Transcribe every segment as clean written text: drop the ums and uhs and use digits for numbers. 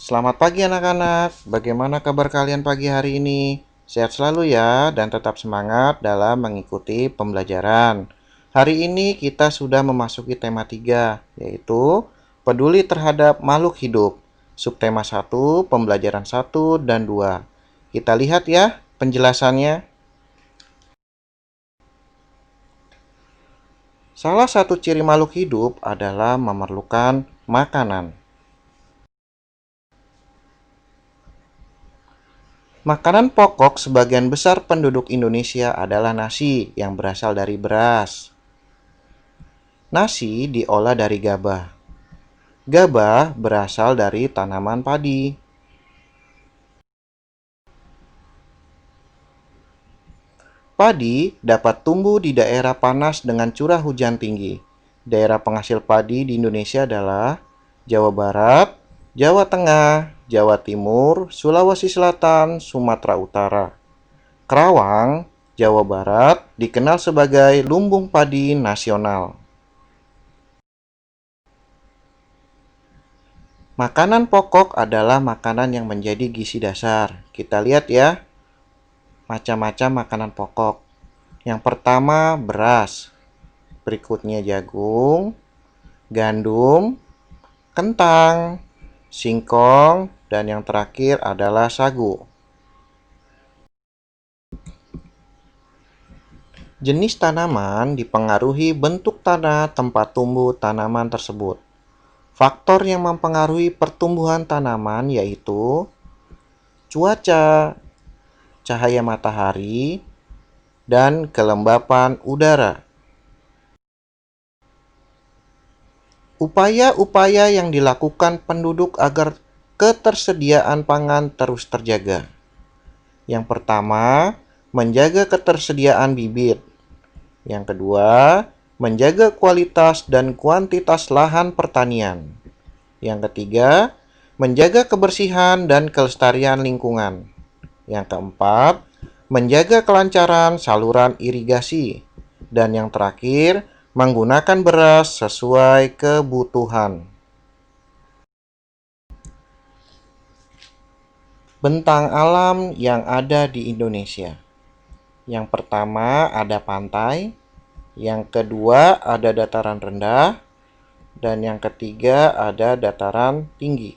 Selamat pagi anak-anak, bagaimana kabar kalian pagi hari ini? Sehat selalu ya, dan tetap semangat dalam mengikuti pembelajaran. Hari ini kita sudah memasuki tema 3, yaitu peduli terhadap makhluk hidup. Subtema 1, pembelajaran 1 dan 2. Kita lihat ya penjelasannya. Salah satu ciri makhluk hidup adalah memerlukan makanan. Makanan pokok sebagian besar penduduk Indonesia adalah nasi yang berasal dari beras. Nasi diolah dari gabah. Gabah berasal dari tanaman padi. Padi dapat tumbuh di daerah panas dengan curah hujan tinggi. Daerah penghasil padi di Indonesia adalah Jawa Barat, Jawa Tengah, Jawa Timur, Sulawesi Selatan, Sumatera Utara. Kerawang, Jawa Barat dikenal sebagai lumbung padi nasional. Makanan pokok adalah makanan yang menjadi gizi dasar. Kita lihat ya, macam-macam makanan pokok. Yang pertama beras, berikutnya jagung, gandum, kentang, singkong, dan yang terakhir adalah sagu. Jenis tanaman dipengaruhi bentuk tanah tempat tumbuh tanaman tersebut. Faktor yang mempengaruhi pertumbuhan tanaman yaitu cuaca, cahaya matahari, dan kelembapan udara. Upaya-upaya yang dilakukan penduduk agar ketersediaan pangan terus terjaga. Yang pertama, menjaga ketersediaan bibit. Yang kedua, menjaga kualitas dan kuantitas lahan pertanian. Yang ketiga, menjaga kebersihan dan kelestarian lingkungan. Yang keempat, menjaga kelancaran saluran irigasi. Dan yang terakhir, menggunakan beras sesuai kebutuhan. Bentang alam yang ada di Indonesia. Yang pertama ada pantai, yang kedua ada dataran rendah, dan yang ketiga ada dataran tinggi.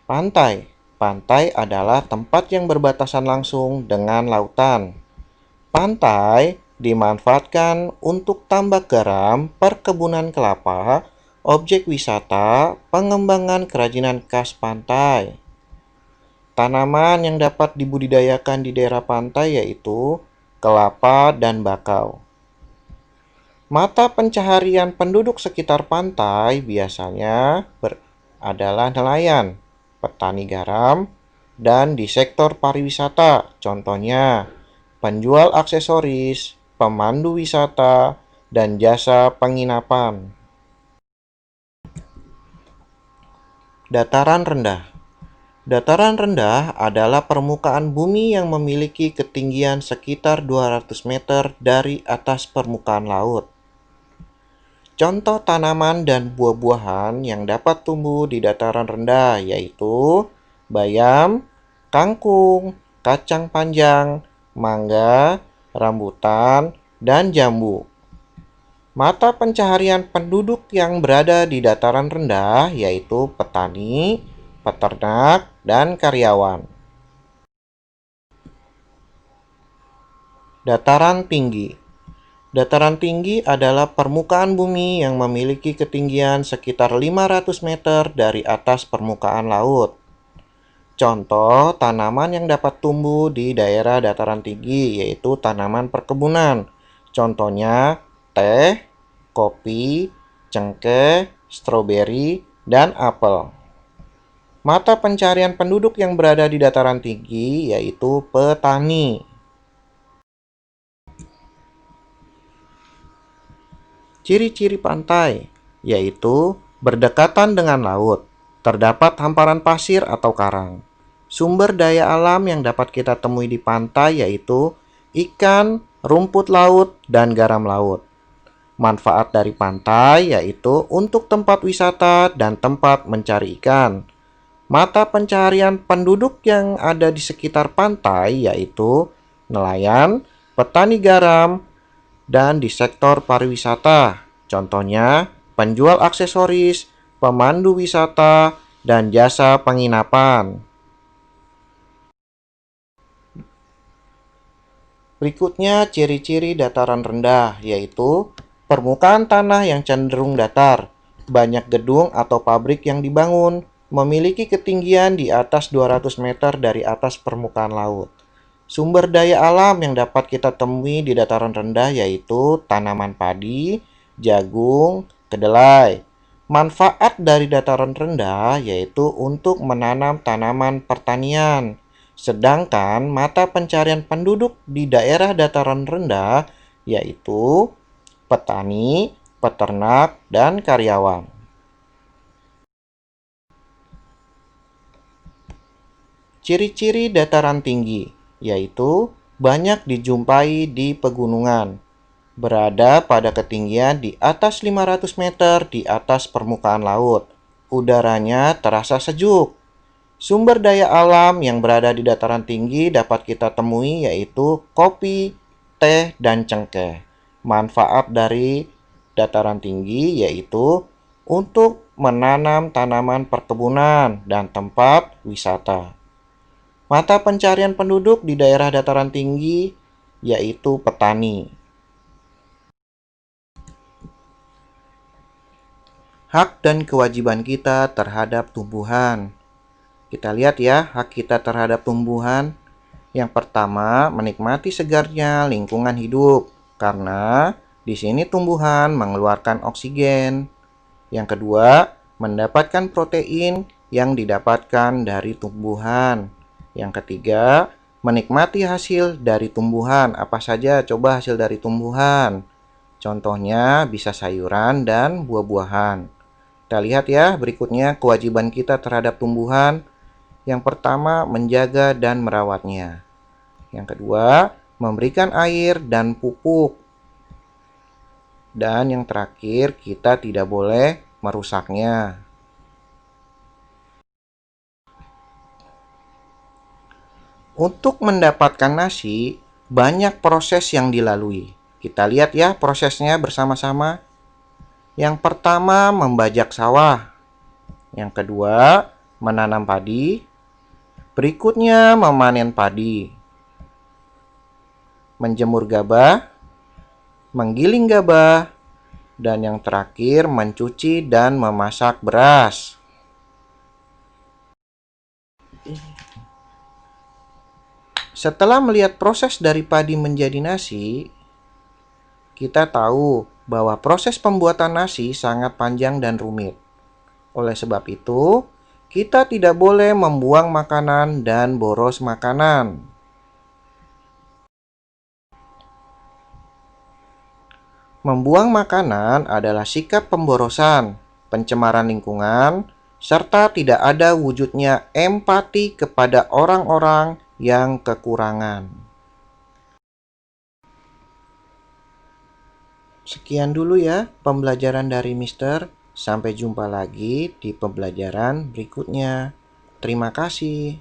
Pantai. Pantai adalah tempat yang berbatasan langsung dengan lautan. Pantai dimanfaatkan untuk tambak garam, perkebunan kelapa, objek wisata, pengembangan kerajinan khas pantai. Tanaman yang dapat dibudidayakan di daerah pantai yaitu kelapa dan bakau. Mata pencaharian penduduk sekitar pantai biasanya adalah nelayan, petani garam, dan di sektor pariwisata, contohnya penjual aksesoris, pemandu wisata, dan jasa penginapan. Dataran rendah. Dataran rendah adalah permukaan bumi yang memiliki ketinggian sekitar 200 meter dari atas permukaan laut. Contoh tanaman dan buah-buahan yang dapat tumbuh di dataran rendah yaitu bayam, kangkung, kacang panjang, mangga, rambutan, dan jambu. Mata pencaharian penduduk yang berada di dataran rendah yaitu petani, peternak, dan karyawan. Dataran tinggi. Dataran tinggi adalah permukaan bumi yang memiliki ketinggian sekitar 500 meter dari atas permukaan laut. Contoh tanaman yang dapat tumbuh di daerah dataran tinggi yaitu tanaman perkebunan. Contohnya teh, kopi, cengkeh, stroberi, dan apel. Mata pencarian penduduk yang berada di dataran tinggi yaitu petani. Ciri-ciri pantai yaitu berdekatan dengan laut, terdapat hamparan pasir atau karang. Sumber daya alam yang dapat kita temui di pantai yaitu ikan, rumput laut, dan garam laut. Manfaat dari pantai yaitu untuk tempat wisata dan tempat mencari ikan. Mata pencaharian penduduk yang ada di sekitar pantai yaitu nelayan, petani garam, dan di sektor pariwisata. Contohnya, penjual aksesoris, pemandu wisata, dan jasa penginapan. Berikutnya, ciri-ciri dataran rendah, yaitu permukaan tanah yang cenderung datar, banyak gedung atau pabrik yang dibangun, memiliki ketinggian di atas 200 meter dari atas permukaan laut. Sumber daya alam yang dapat kita temui di dataran rendah yaitu tanaman padi, jagung, kedelai. Manfaat dari dataran rendah yaitu untuk menanam tanaman pertanian. Sedangkan mata pencarian penduduk di daerah dataran rendah yaitu petani, peternak, dan karyawan. Ciri-ciri dataran tinggi yaitu banyak dijumpai di pegunungan, berada pada ketinggian di atas 500 meter di atas permukaan laut. Udaranya terasa sejuk. Sumber daya alam yang berada di dataran tinggi dapat kita temui yaitu kopi, teh, dan cengkeh. Manfaat dari dataran tinggi yaitu untuk menanam tanaman perkebunan dan tempat wisata. Mata pencarian penduduk di daerah dataran tinggi yaitu petani. Hak dan kewajiban kita terhadap tumbuhan. Kita lihat ya, hak kita terhadap tumbuhan. Yang pertama, menikmati segarnya lingkungan hidup, karena di sini tumbuhan mengeluarkan oksigen. Yang kedua, mendapatkan protein yang didapatkan dari tumbuhan. Yang ketiga, menikmati hasil dari tumbuhan. Apa saja coba hasil dari tumbuhan? Contohnya bisa sayuran dan buah-buahan. Kita lihat ya, berikutnya kewajiban kita terhadap tumbuhan. Yang pertama, menjaga dan merawatnya. Yang kedua, memberikan air dan pupuk. Dan yang terakhir, kita tidak boleh merusaknya. Untuk mendapatkan nasi, banyak proses yang dilalui. Kita lihat ya prosesnya bersama-sama. Yang pertama, membajak sawah. Yang kedua, menanam padi. Berikutnya, memanen padi. Menjemur gabah, menggiling gabah, dan yang terakhir, mencuci dan memasak beras. Setelah melihat proses dari padi menjadi nasi, kita tahu bahwa proses pembuatan nasi sangat panjang dan rumit. Oleh sebab itu, kita tidak boleh membuang makanan dan boros makanan. Membuang makanan adalah sikap pemborosan, pencemaran lingkungan, serta tidak ada wujudnya empati kepada orang-orang yang kekurangan. Sekian dulu ya pembelajaran dari Mister. Sampai jumpa lagi di pembelajaran berikutnya. Terima kasih.